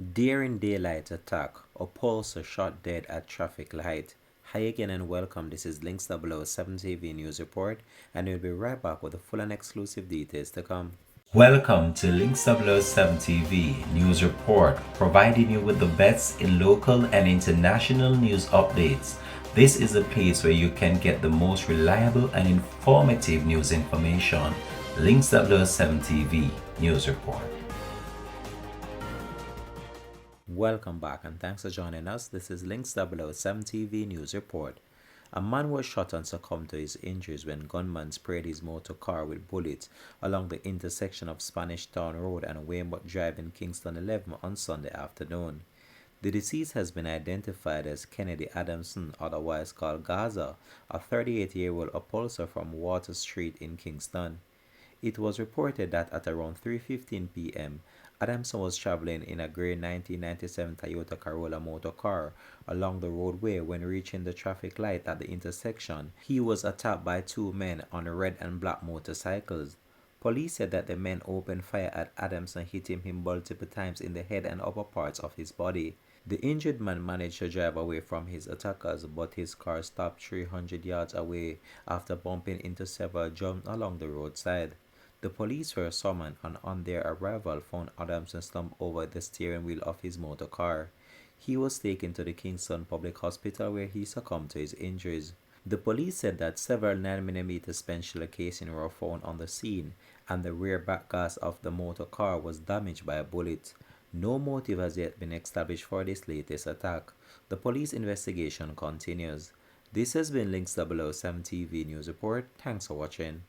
Daring daylight attack. Upholsterer shot dead at traffic light. Hi again and welcome. This is Links 007 TV News Report, and we'll be right back with the full and exclusive details to come. Welcome to Links 007 TV News Report, providing you with the best in local and international news updates. This is a place where you can get the most reliable and informative news information. Links 007 TV News Report. Welcome back and thanks for joining us. This is Links 007 TV News Report. A man was shot and succumbed to his injuries when gunmen sprayed his motor car with bullets along the intersection of Spanish Town Road and Weymouth Drive in Kingston 11 on Sunday afternoon. The deceased has been identified as Kennedy Adamson, otherwise called Gaza, a 38-year-old upholsterer from Water Street in Kingston. It was reported that at around 3:15 p.m., Adamson was traveling in a grey 1997 Toyota Corolla motor car along the roadway. When reaching the traffic light at the intersection, he was attacked by two men on red and black motorcycles. Police said that the men opened fire at Adamson, hitting him multiple times in the head and upper parts of his body. The injured man managed to drive away from his attackers, but his car stopped 300 yards away after bumping into several jumps along the roadside. The police were summoned and on their arrival found Adamson slumped over the steering wheel of his motor car. He was taken to the Kingston Public Hospital where he succumbed to his injuries. The police said that several 9mm spent shell casings were found on the scene and the rear back gas of the motor car was damaged by a bullet. No motive has yet been established for this latest attack. The police investigation continues. This has been Links 007 TV News Report. Thanks for watching.